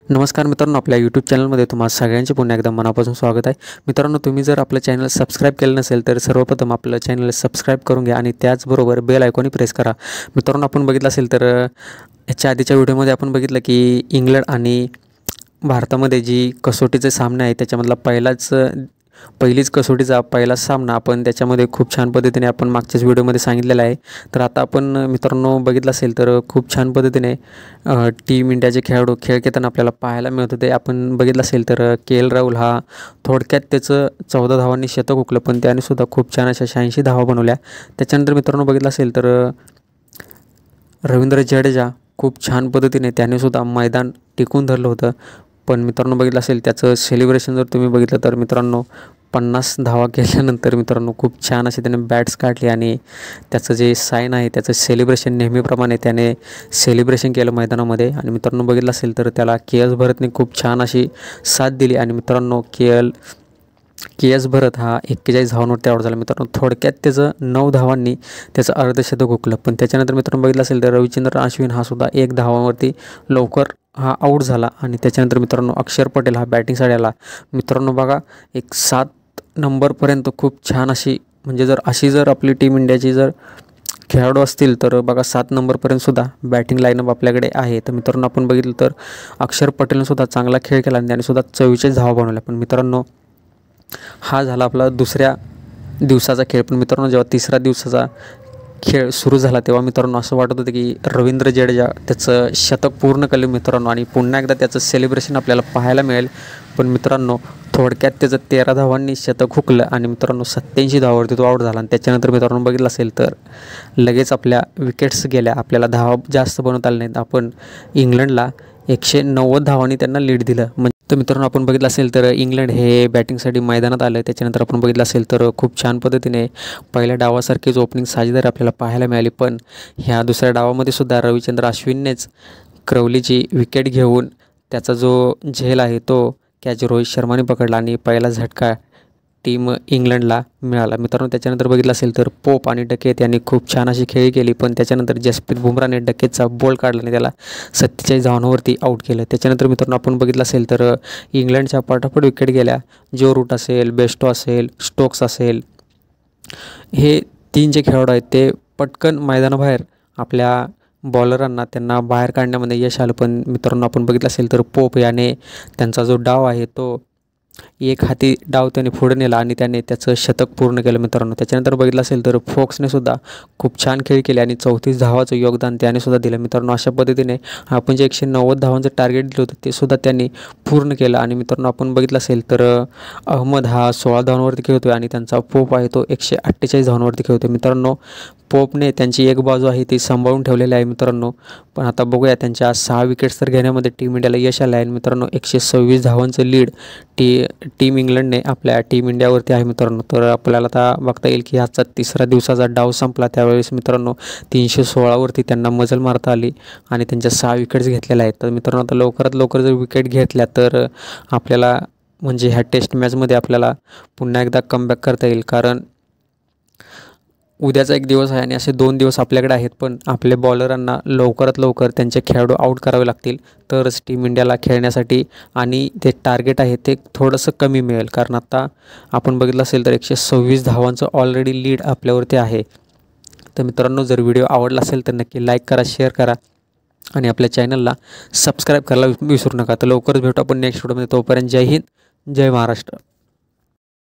नमस्कार मित्रांनो, आपल्या यूट्यूब चॅनलमध्ये तुम्हा सगळ्यांचे पुन्हा एकदा मनापासून स्वागत आहे। मित्रांनो, तुम्ही जर आपलं चॅनल सबस्क्राईब केलं नसेल तर सर्वप्रथम आपलं चॅनल सबस्क्राईब करून घ्या आणि त्याचबरोबर बेल आयकॉनही प्रेस करा। मित्रांनो, आपण बघितलं असेल तर याच्या आधीच्या व्हिडिओमध्ये आपण बघितलं की इंग्लंड आणि भारतामध्ये जी कसोटीचे सामने आहे त्याच्यामधला पहिलीच कसोटीचा पहिला सामना आपण त्याच्यामध्ये खूप छान पद्धतीने आपण मागच्याच व्हिडिओमध्ये सांगितलेला आहे। तर आता आपण मित्रांनो बघितलं असेल तर खूप छान पद्धतीने टीम इंडियाचे खेळाडू खेळ खेळताना आपल्याला पाहायला मिळत होते। आपण बघितलं असेल तर के.एल. राहुल हा थोडक्यात त्याचं 14 धावांनी शतक हुकलं, पण त्याने सुद्धा खूप छान अशा 86 धावा बनवल्या। त्याच्यानंतर मित्रांनो बघितलं असेल तर रवींद्र जडेजा खूप छान पद्धतीने त्याने सुद्धा मैदान टिकून धरलं होतं। पण मित्रांनो बघितलं असेल त्याचं सेलिब्रेशन जर तुम्ही बघितलं तर मित्रांनो 50 धावा केल्यानंतर मित्रांनो खूप छान असे त्याने बॅट्स काढली आणि त्याचं जे साईन आहे त्याचं सेलिब्रेशन नेहमीप्रमाणे त्याने सेलिब्रेशन केलं मैदानामध्ये। आणि मित्रांनो बघितलं असेल तर त्याला के.एस. भरतने खूप छान अशी साथ दिली आणि मित्रांनो के.एस. भरत हा 41 धावांवरती आउट झाला। मित्रांनो थोडक्यात त्याचं 9 धावांनी त्याचं अर्धशतक हुकलं। पण त्याच्यानंतर मित्रांनो बघितलं असेल तर रविचंद्रन अश्विन हा सुद्धा 1 धावांवरती लवकर हा आउट झाला। आणि त्याच्यानंतर मित्रांनो अक्षर पटेल हा बॅटिंग साईड आला। मित्रांनो बघा, एक 7 नंबरपर्यंत खूप छान अशी म्हणजे जर आपली टीम इंडियाची जर खेळाडू असतील तर बघा 7 नंबरपर्यंत सुद्धा बॅटिंग लाईनअप आपल्याकडे आहे। तर मित्रांनो आपण बघितलं तर अक्षर पटेलने सुद्धा चांगला खेळ केला आणि त्याने सुद्धा 44 धावा बनवल्या। पण मित्रांनो हा झाला आपला दुसऱ्या दिवसाचा खेळ। पण मित्रांनो जेव्हा तिसऱ्या दिवसाचा खेळ सुरू झाला तेव्हा मित्रांनो असं वाटत होतं की रवींद्र जडेजा त्याचं शतक पूर्ण केलं मित्रांनो आणि पुन्हा एकदा त्याचं सेलिब्रेशन आपल्याला पाहायला मिळेल। पण मित्रांनो थोडक्यात त्याचं 13 धावांनी शतक हुकलं आणि मित्रांनो 87 धावावरती तो आउट झाला। आणि त्याच्यानंतर मित्रांनो बघितलं असेल तर लगेच आपल्या विकेट्स गेल्या, आपल्याला धावा जास्त बनवता आल्या नाहीत। आपण इंग्लंडला 190 धावांनी त्यांना लीड दिलं। तर मित्रांनो आपण बघितलं असेल तर इंग्लंड हे बॅटिंगसाठी मैदानात आलं। त्याच्यानंतर आपण बघितलं असेल तर खूप छान पद्धतीने पहिल्या डावासारखीच ओपनिंग साजेदार आपल्याला पाहायला मिळाली। पण ह्या दुसऱ्या डावामध्ये सुद्धा रविचंद्र अश्विननेच क्रवलीची विकेट घेऊन त्याचा जो झेल आहे तो कॅच रोहित शर्माने पकडला आणि पहिला झटका टीम इंग्लंडला मिळाला। मित्रांनो त्याच्यानंतर बघितलं असेल तर पोप आणि डकेत यांनी खूप छान अशी खेळी केली, पण त्याच्यानंतर जसप्रीत बुमराहने डकेतचा बॉल काढला आणि त्याला 47 धावांवरती आउट केलं। त्याच्यानंतर मित्रांनो आपण बघितलं असेल तर इंग्लंडच्या पटापट विकेट गेल्या। जो रूट असेल, बेस्टो असेल, स्टोक्स असेल, हे 3 जे खेळाडू आहेत ते पटकन मैदानाबाहेर आपल्या बॉलरांना त्यांना बाहेर काढण्यामध्ये यश आलं। पण मित्रांनो आपण बघितलं असेल तर पोप याने त्यांचा जो डाव आहे तो एक हाती डाव त्याने पुढे नेला आणि त्याने त्याचं शतक पूर्ण केलं मित्रांनो। त्याच्यानंतर बघितलं असेल तर फोक्सने सुद्धा खूप छान खेळ केले आणि 34 धावाचं योगदान त्याने सुद्धा दिलं मित्रांनो। अशा पद्धतीने आपण जे 190 धावांचं टार्गेट दिलं होतं ते सुद्धा त्यांनी पूर्ण केलं। आणि मित्रांनो आपण बघितलं असेल तर अहमद हा 16 धावांवरती खेळतोय आणि त्यांचा पोप आहे तो 148 धावांवरती खेळतोय। मित्रांनो पोपने त्यांची एक बाजू आहे ती सांभाळून ठेवलेली आहे मित्रांनो। पण आता बघूया त्यांच्या 6 विकेट्स तर घेण्यामध्ये टीम इंडियाला यश आलं आहे मित्रांनो। 126 धावांचं लीड टीम इंग्लंडने आपल्या टीम इंडियावरती आहे मित्रांनो। तर आपल्याला आता बघता येईल की आजचा तिसरा दिवसाचा डाव संपला त्यावेळेस मित्रांनो 316वरती त्यांना मजल मारता आली आणि त्यांच्या 6 विकेट्स घेतलेल्या आहेत। तर मित्रांनो आता लवकरात लवकर जर विकेट घेतल्या तर आपल्याला म्हणजे ह्या टेस्ट मॅचमध्ये आपल्याला पुन्हा एकदा कमबॅक करता येईल, कारण उद्याचा एक दिवस आहे आणि असे 2 दिवस आपल्याकडे आहेत। पण आपले बॉलरांना लवकरात लवकर त्यांचे खेळाडू आउट करावे लागतील तरच टीम इंडियाला खेळण्यासाठी आणि ते टार्गेट आहे ते थोडंसं कमी मिळेल, कारण आता आपण बघितलं असेल तर 126 धावांचं ऑलरेडी लीड आपल्यावरती आहे। तर मित्रांनो जर व्हिडिओ आवडला असेल तर नक्की लाईक करा, शेअर करा आणि आपल्या चॅनलला सबस्क्राईब करायला विसरू नका। तर लवकरच भेटू आपण नेक्स्ट व्हिडिओमध्ये। तोपर्यंत जय हिंद, जय महाराष्ट्र।